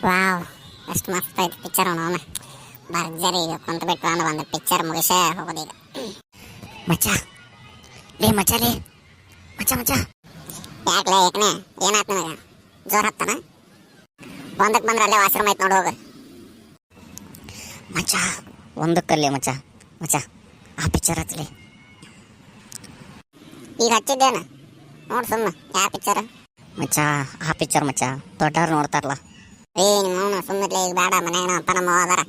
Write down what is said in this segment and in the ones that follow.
Wow, ಎಷ್ಟು ಮಸ್ತ್ ಐತಿ ಪಿಕ್ಚರ್. ಅವನು ಭರ್ಜರಿ ಈಗ ಕುಂತು ಬಿಟ್ಟು ಅಂದ್ರೆ ಒಂದು ಪಿಕ್ಚರ್ ಮುಗಿಸೇ ಹೋಗೋದೀಗ. ಮಚ್ಚ ಲೇ ಮಚ್ಚ ಲೇ ಮಚ್ಚ ಮಚ್ಚ ಯಾಕಲೇ ಏಕನೆ ಏನಾಯ್ತು ನಿನಗೆ? ಜೋರ್ ಹತ್ತನ ಒಂದಕ್ಕೆ ಬಂದ್ರೆ ಅಲ್ಲೇ ವಾಶ್ರೂಮ್ ಐತೆ ನೋಡಿ ಹೋಗ. ಮಚ್ಚ ಒಂದಕ್ಕಲ್ಲೇ ಮಚ್ಚ ಮಚ್ಚ ಆ ಪಿಕ್ಚರ್ ಹಚ್ಚಲಿ. ಈಗ ಹಚ್ಚಿದ್ದೇನ ನೋಡಿ ಸುಮ್ಮನೆ ಯಾವ ಪಿಕ್ಚರ್ ಮಚ್ಚ ಆ ಪಿಕ್ಚರ್ ಮಚ್ಚ ದೊಡ್ಡವ್ರು ನೋಡ್ತಾರಲ್ಲ. ನಿಮ್ಮ ಅವನು ಸುಮ್ಮನೆ ಈಗ ಬೇಡ, ಮನೆಯಾಗ ನಮ್ಮ ಅಪ್ಪ ನಮ್ಮ ಅದಾರ.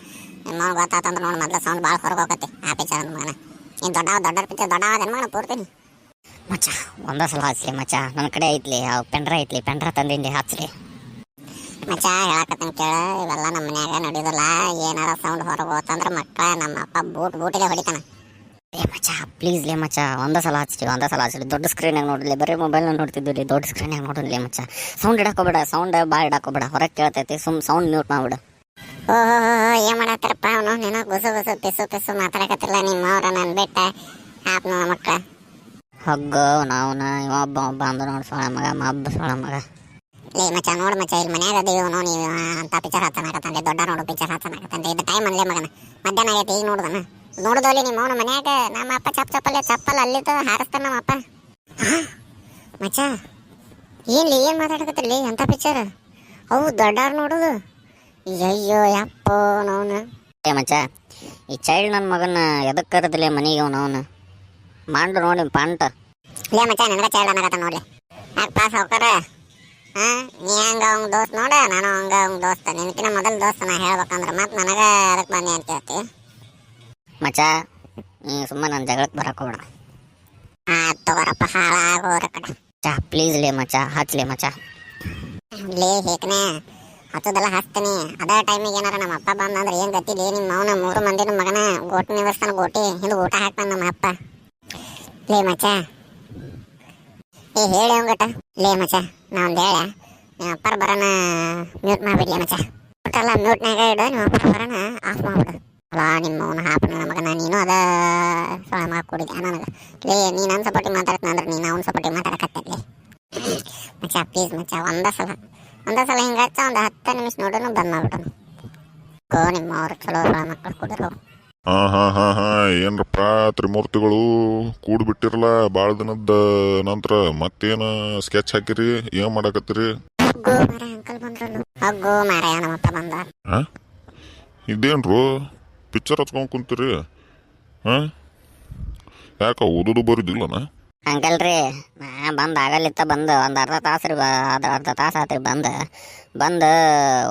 ನಿಮ್ಮ ಅವ್ನು ಗೊತ್ತಾತಂದ್ರೆ ನೋಡಿ ಮೊದಲು ಸೌಂಡ್ ಭಾಳ ಹೊರಗೆ ಹೋಗತ್ತೆ ಆ ಪಿಕ್ಚರ್ ಅಂದ ಮಗನ. ಇನ್ನು ದೊಡ್ಡ ಪಿಕ್ಚರ್ ದೊಡ್ಡ ಮಗನ ಪೂರ್ತೀನಿ ಮಚ್ಚ ಒಂದೇ ಸಲ ಹಚ್ಚಲಿ ಮಚ್ಚ. ನನ್ನ ಕಡೆ ಐತ್ಲಿ ಅವು ಪೆಂಡ್ರ ಐತ್ಲಿ, ಪೆಂಡ್ರ ತಂದಿಂಡಿ ಹಚ್ಚಲಿ ಮಚ್ಚ. ಹೇಳಕತ್ತಂಗೆ ಕೇಳ, ಇವೆಲ್ಲ ನಮ್ಮ ಮನ್ಯಾಗ ನಡೆಯೋದಿಲ್ಲ. ಏನಾರ ಸೌಂಡ್ ಹೊರಗೆ ಹೋತಂದ್ರೆ ಮಕ್ಕಳ ನಮ್ಮ ಅಪ್ಪ ಬೂಟಿಗೆ ಹೊಡಿತಾನ. ಲೇ ಮಚ್ಚ ಪ್ಲೀಸ್ ಲೇ ಮಚ್ಚ, ಒಂದೇ ಸಲ ಹಚ್ಚಲಿ. ದೊಡ್ಡ ಸ್ಕ್ರೀನಾಗ ನೋಡಲಿ, ಬರೀ ಮೊಬೈಲ್ನಾಗ ನೋಡ್ತಿದ್ವಿ. ದೊಡ್ಡ ಸ್ಕ್ರೀನಾಗ ನೋಡಲಿ ಮಚ್ಚ. ಸೌಂಡ್ ಇಡಾಕೋಬೇಡ, ಸೌಂಡ್ ಭಾಳ ಇಡಾಕೋಬೇಡ, ಹೊರಗೆ ಕೇಳ್ತೈತಿ. Sound mute ಮಾಡ್ಬಿಡು. ಓಹೋ, ಏನು ಮಾಡತ್ತಾರಪ್ಪ ಅವನು? ನೀನು ಗುಸು ಪಿಸು ಮಾತಾಡಕತ್ತಿಲ್ಲ. ನಿಮ್ಮ ಅವ್ರ ನಾನು ಬಿಟ್ಟ ಆಪ್ ನಮ್ಮ ಮಕ್ಕಳ ಹಗ್ಗೋ ನಾವ್ನ ಇವ ಒಬ್ಬ ಅಂದ ನೋಡಿ ಸೊಳ ಮಗ ಮಬ್ಬ ಸೊಳ ಮಗ. ಲೇ ಮಚ್ಚ ನೋಡು ಮಚ್ಚ, ಇಲ್ಲಿ ಮನ್ಯಾಗ ಅದೀವಿ ನೋಡಿ ಅಂತ ಪಿಕ್ಚರ್ ಹತ್ತನಾಕತ್ತಂದೆ. ದೊಡ್ಡ ನೋಡು ಪಿಕ್ಚರ್ ಹತ್ತನಾಕತ್ತಂದೆ. ಇದು ಟೈಮ್ ಅಲ್ಲೇ ಮಗನ, ಮಧ್ಯಾಹ್ನ ಆಗೈತೆ. ಈಗ ನೋಡುದನ ನೋಡುದಲ್ಲಿ ನಿಮ್ಮ ಅವನು ಮನ್ಯಾಗ ನಮ್ಮ ಅಪ್ಪ ಚಪ್ಪಲ್ ಅಲ್ಲಿದ್ದು ಹಾರಿಸ್ತಾನ ನಮ್ಮ ಅಪ್ಪ. ಮಚ್ಚ ಏನು ಮಾತಾಡಕತ್ತಿಲ್ಲ? ಅಂತ ಪಿಕ್ಚರ್ ಅವು ದೊಡ್ಡವ್ರು ನೋಡುದು. ಅಯ್ಯೋ ಯಪ್ಪೋ ನೋನು. ಏ ಮಚ್ಚ, ಈ ಚೈಲ್ಡ್ ನನ್ನ ಮಗನ ಎದಕ್ಕೆ ಕರೆದಿಲ್ಲ ಮನೆಗೆ ಅವನು ಮಾಂಡು ನೋಡಿ ಪಾಂಟ. ಲೇ ಮಚ್ಚ ನನಗೆ ಚೈಲ್ಡ್ ಅನ್ನಕತ್ತ ನೋಡ್ಲಿ. ಯಾಕೆ ಪಾಸ್ ಹೋಗ್ತಾರ? ನೀ ಹಂಗ ಅವಂಗ ದೋಸ್ತ್ ನೋಡ, ನಾನು ಹಂಗ ದೋಸ್ತ. ನಿನಕಿನ ಮೊದಲು ದೋಸ್ತ ನಾ ಹೇಳ್ಬೇಕಂದ್ರೆ ಮತ್ತೆ ನನಗೆ ಅದಕ್ಕೆ ಬನ್ನಿ ಅಂತ ಹೇಳ್ತಿ. ಮಚ್ಚ ನೀ ಸುಮ್ಮನೆ ನನ್ನ ಜಗಳಕ್ಕೆ ಬರಕ್ಕೆ ಹೋಗ್ಬೇಡ. ತಗೋರಪ್ಪ, ಹಾಳಾಗೋರ ಕಡೆ. ಚಾ ಪ್ಲೀಸ್ ಲೇ ಮಚ್ಚ, ಹಚ್ಲೇ ಮಚ್ಚ. ಲೇ ಹೇಕನೆ ಹತ್ತದೆಲ್ಲ ಹಚ್ತೀನಿ. ಅದೇ ಟೈಮಿಗೆ ಏನಾರ ನಮ್ಮ ಅಪ್ಪ ಬಂದಂದ್ರೆ ಏನು ಗತಿ? ಲೇ ನಿಮ್ಮ ಅವನ 3 ಮಂದಿನ ಮಗನ ಗೋಟಿ ನಿವರ್ಸ್ತಾನ. ಗೋಟಿ ಹಿಂದೆ ಊಟ ಹಾಕ್ತಾನ ನಮ್ಮ ಅಪ್ಪ. ಲೇ ಮಚ್ಚ ಹೇಳಿ ಅವಂಗಟ. ಲೇ ಮಚ್ಚ ನಾ ಒಂದು ಹೇಳ, ನಿಮ್ಮ ಅಪ್ಪರ ಬರೋಣ ಮ್ಯೂಟ್ ಮಾಡಿಬಿಡ್ಲಿ ಮಚ್ಚ. ಒಟ್ಟಲ್ಲ ಮ್ಯೂಟ್ನಾಗ ಇಡು, ನಿಮ್ಮ ಅಪ್ಪರ ಬರೋಣ ಆಫ್ ಮಾಡಿಬಿಡು. ಅಲ್ಲ ನಿಮ್ಮ ಅವನ ಹಾಪನ ಮಗನ, ನೀನು ಅದ ಸೊಳ ಮಗ ಕೊಡಿದ್ಯಾ ನನಗೆ. ಲೇ ನೀ ನನ್ನ ಸಪೋರ್ಟಿಗೆ ಮಾತಾಡ್ತಾನ ಅಂದ್ರೆ ನೀನು ಅವನ ಸಪೋರ್ಟಿಗೆ ಮಾತಾಡಕತ್ತಲ್ಲಿ ಮಚ್ಚ. ಪ್ಲೀಸ್ ಮಚ್ಚ, ಒಂದೇ ಸಲ ಹಿಂಗಾಯ್ತ ಒಂದು 10 ನಿಮಿಷ ನೋಡೋಣ ಬಂದ್ ಮಾಡ್ಬಿಡೋಣ. ನಿಮ್ಮ ಅವ್ರು ಚಲೋ ಸೊಳ ಮಕ್ಕಳು ಕೊಡರು. ಹಾ ಏನ್ರಪ್ಪ ತ್ರಿಮೂರ್ತಿಗಳು ಕೂಡ್ಬಿಟ್ಟಿರಲ್ಲ ಭಾಳ ದಿನದ ನಂತರ. ಮತ್ತೇನು ಸ್ಕೆಚ್ ಹಾಕಿರಿ? ಏನ್ ಮಾಡಕತ್ತೀರಿ? ಅಂಕಲ್ ಬಂದ್ರಲ್ಲ. ಹಗ್ಗೋ ಮಾರಾಯ ನಮ್ಮಪ್ಪ ಬಂದ. ಇದೇನ್ರು ಪಿಕ್ಚರ್ ಹಚ್ಕೊಂಡ್ ಕುಂತೀರಿ? ಯಾಕ ಓದೋದು ಬರೋದಿಲ್ಲನ? ಅಂಕಲ್ ರೀ, ನಾ ಬಂದು ಆಗಲಿತ್ತ ಬಂದು ಒಂದು ಅರ್ಧ ತಾಸು ರೀ, ಅರ್ಧ ತಾಸು ಆತ್ರಿ ಬಂದು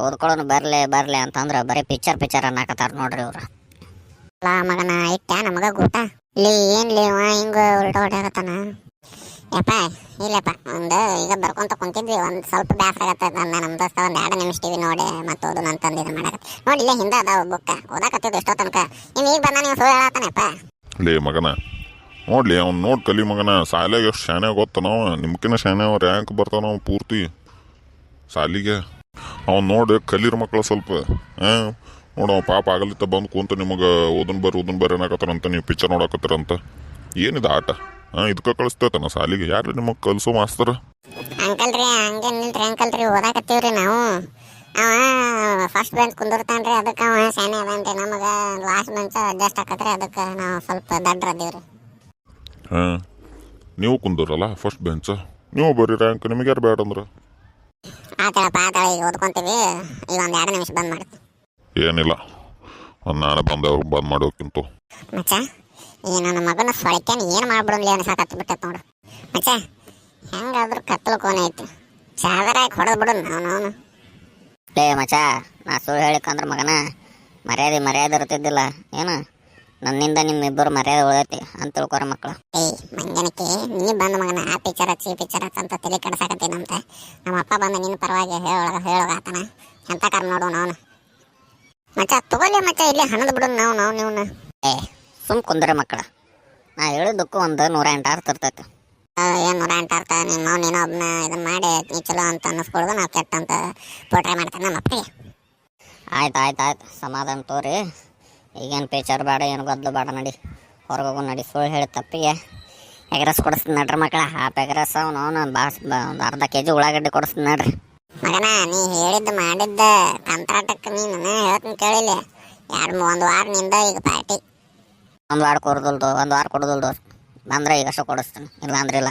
ಓದ್ಕೊಳ್ಳೋನು ಬರಲಿ ಅಂತಂದ್ರೆ ಬರೀ ಪಿಕ್ಚರ್ ಅನ್ನಕತ್ತಾರ ನೋಡ್ರಿ ಇವ್ರು. ಮಗನ ಇಟ್ಟ ನಮಗ ಗೂಟ. ಇಲ್ಲಿ ಏನ್ಲಿ ಹಿಂಗ ಉಲ್ಟ ಹೊಡ್ಯಾಕತ್ತಾನ. ಯಪ್ಪ ಇಲ್ಲಪ್ಪ, ಒಂದು ಈಗ ಬರ್ಕೊಂತ ಕುಂತಿದ್ವಿ. ಒಂದು ಸ್ವಲ್ಪ ಬ್ಯಾಸರ ಆಗತ್ತ ಅಂದ ನಮ್ಮ ದೋಸ್ತ. ಒಂದು 2 ನಿಮಿಷ ಟಿವಿ ನೋಡಿ ಮತ್ತೆ ಓದು ಅಂತಂದು ಇದು ಮಾಡಕತ್ತ ನೋಡಿ. ಇಲ್ಲೇ ಹಿಂದೆ ಅದಾವ ಬುಕ್ಕ ಓದಾಕತ್ತಿದ್ದು ಎಷ್ಟೋ ತನಕ. ಈಗ ಬಂದ ನೀವು ಸುಳ್ಳು ಹೇಳತ್ತಾನಪ್ಪ. ಲೇ ಮಗನ ನೋಡ್ಲಿ, ಅವ್ನು ನೋಡಿ ಕಲಿ ಮಗನ. ಶಾಲೆಗೆ ಎಷ್ಟು ಶಾನೆ ಗೊತ್ತ ನಾವು? ನಿಮ್ಕಿನ ಶಾನೆ ರ್ಯಾಂಕ್ ಬರ್ತಾವ ನಾವು ಪೂರ್ತಿ ಶಾಲಿಗೆ. ಅವ್ನು ನೋಡಿ ಕಲೀರ್ ಮಕ್ಕಳು ಸ್ವಲ್ಪ. ನೋಡು ಪಾಪ ಆಗಲಿತ್ತ ಬಂದು ಕುಂತ ನಿಮಗೆ ಓದನ್ ಬರ್ರಿ ಅನ್ನಕತ್ತಾರಂತ. ನೀವು ಪಿಕ್ಚರ್ ನೋಡಕತ್ತೀರಂತ. ಏನಿದೆ ಆಟ? ಇದಕ್ಕೆ ಕಳಿಸ್ತೇತನ ಶಾಲಿಗೆ? ಯಾರು ನಿಮಗೆ ಕಲಿಸೋ ಮಾಸ್ತರ? ಅಂಕಲ್ ರೀ ಹಂಗೇನಿಲ್ರಿ ಅಂಕಲ್ ರೀ, ಓದಾಕತ್ತೀವ್ರಿ ನಾವು. ಅವ ಫಸ್ಟ್ ಬೆಂಚ್ ಕುಂದಿರ್ತಾನ್ರಿ, ಅದಕ್ಕೆ ಅವ ಶಾನೆ ಅದಾನ್ರಿ. ನಮಗೆ ಲಾಸ್ಟ್ ಬೆಂಚ್ ಅಡ್ಜಸ್ಟ್ ಆಕತ್ರಿ, ಅದಕ್ಕೆ ನಾವು ಸ್ವಲ್ಪ ದಡ್ರದೀವ್ರಿ. ನೀವು ಕುಂದಿರಲ್ಲ ಫಸ್ಟ್ ಬೆಂಚ್, ನೀವು ಬರ್ರಿ ರ್ಯಾಂಕ್. ನಿಮಗೆ ಯಾರು ಬೇಡ ಅಂದ್ರೆ ಆತಳಪ್ಪ ಈಗ ಓದ್ಕೊಂತೀವಿ. ಈಗ ಒಂದು 2 ನಿಮಿಷ ಬಂದ್ ಮಾಡ್ತೀವಿ. ಏನಿಲ್ಲ, ಒಂದು ನಾಳೆ ಬಂದವ್ರಿಗೆ ಬಂದ್ ಮಾಡಿ ಹೋಗ್ಕಿಂತು. ಮಚ್ಚ ಈ ನನ್ನ ಮಗನ ಸೊಳಕ್ಯಾನ ಏನು ಮಾಡ್ಬಿಡಲಿ ಅನ್ಸಾಕತ್ತ ಬಿಟ್ಟೈತೆ ನೋಡು ಮಚ್ಚ. ಹೆಂಗಾದ್ರೂ ಕತ್ತಲು ಕೋನೆ ಐತಿ, ಚಾದರಾಗಿ ಹೊಡೆದ್ ಬಿಡು ನಾವು. ಲೇ ಮಚ್ಚ, ನಾ ಸುಳ್ಳು ಹೇಳಿಕಂದ್ರೆ ಮಗನ ಮರ್ಯಾದೆ ಇರ್ತಿದ್ದಿಲ್ಲ ಏನು? ನನ್ನಿಂದ ನಿಮ್ಮಿಬ್ಬರು ಮರ್ಯಾದೆ ಉಳಿದೈತಿ ಅಂತ ತಿಳ್ಕೊರ ಮಕ್ಕಳು. ಮಂಗನಕ್ಕೆ ನೀ ಬಂದ ಮಗನ ಆ ಪಿಕ್ಚರ್ ಅಂತ ತಲೆ ಕಡ್ಸಾಕತ್ತೀನಂತ. ನಮ್ಮ ಅಪ್ಪ ಬಂದ ನಿನ್ನ ಪರವಾಗಿ ಹೇಳೋಗಾತನ ಎಂತ ಕರ್ ನೋಡು ನಾವು. ಮಚ್ಚ ತಗೊಳ್ಳಿ ಮಚ್ಚ, ಇಲ್ಲಿ ಹಣದ ಬಿಡು ನಾವು ನೀವನ್ನ. ಸುಮ್ ಕುಂದ್ರೆ ಮಕ್ಕಳ, ನಾ ಹೇಳಿದ್ದಕ್ಕೂ ಒಂದು 108 ಅರ್ಥ ಇರ್ತೈತಿ. ಏನು 108 ಅರ್ಥ? ನೀನು ಒಬ್ಬನ ಇದನ್ನ ಮಾಡಿ ನೀ ಚಲೋ ಅಂತ ಅನ್ನಿಸ್ಕೊಳ್ದು, ನಾವು ಕೆಟ್ಟ ಅಂತ ಪೋಟ್ರೆ ಮಾಡ್ತೇನೆ ನಮ್ಮ ಅಪ್ಪಿಗೆ. ಆಯ್ತು ಸಮಾಧಾನ ತೋರಿ. ಈಗೇನು ಪಿಕ್ಚರ್ ಬೇಡ, ಏನು ಗದ್ದಲು ಬೇಡ, ನಡಿ ಹೊರಗೋಗು ನಡಿ. ಸುಳ್ಳು ಹೇಳಿ ತಪ್ಪಿಗೆ ಎಗ್ರೆಸ್ ಕೊಡಿಸ್ತೀನಿ ನಡ್ರಿ ಮಕ್ಕಳ. ಹಾಫ್ ಎಗ್ರೆಸ್ ಅವನು ಒಂದು ಅರ್ಧ kg ಉಳ್ಳಾಗಡ್ಡಿ ಕೊಡಿಸ್ತೀನಿ ನಡ್ರಿ. ಮಗನ ನೀ ಹೇಳಿದ್ದು ಮಾಡಿದ್ದ ನೀನು ಹೇಳ್ತೀನಿ ಕೇಳಿಲ್ಲ. ಒಂದು ವಾರನಿಂದ ಈಗ ಪಾರ್ಟಿ. ಒಂದು ವಾರ ಕೊಡೋದಲ್ದು ಬಂದ್ರೆ ಈಗ ಅಷ್ಟು ಕೊಡಿಸ್ತೀನಿ, ಇಲ್ಲ ಅಂದ್ರೆ ಇಲ್ಲ.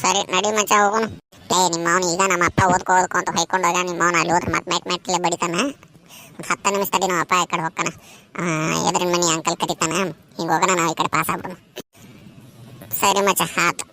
ಸರಿ ನಡಿ ಮಚ್ಚ ಹೋಗೋಣ. ನಿಮ್ಮ ಅವನು ಈಗ ನಮ್ಮ ಅಪ್ಪ ಓದ್ಕೋ ಅಂತ ಹೊಯ್ಕೊಂಡು ಹೋಗ. ನಿಮ್ಮ ಅವನು ಅಲ್ಲಿ ಹೋದ್ರೆ ಮತ್ತೆ ಮೆಟ್ಲೆ ಬಡಿತಾನ. ಒಂದು 10 ನಿಮಿಷ ತಡಿ, ನಮ್ಮ ಅಪ್ಪ ಈ ಕಡೆ ಹೋಗ್ತಾನ. ಎದುರಿನ ಮನೆ ಅಂಕಲ್ ಕರೀತಾನ. ಹಿಂಗೆ ಹೋಗೋಣ, ನಾವು ಈ ಕಡೆ ಪಾಸ್ ಆಗ್ಬಿಡೋಣ. ಸರಿ ಮಚ್ಚ ಆತು.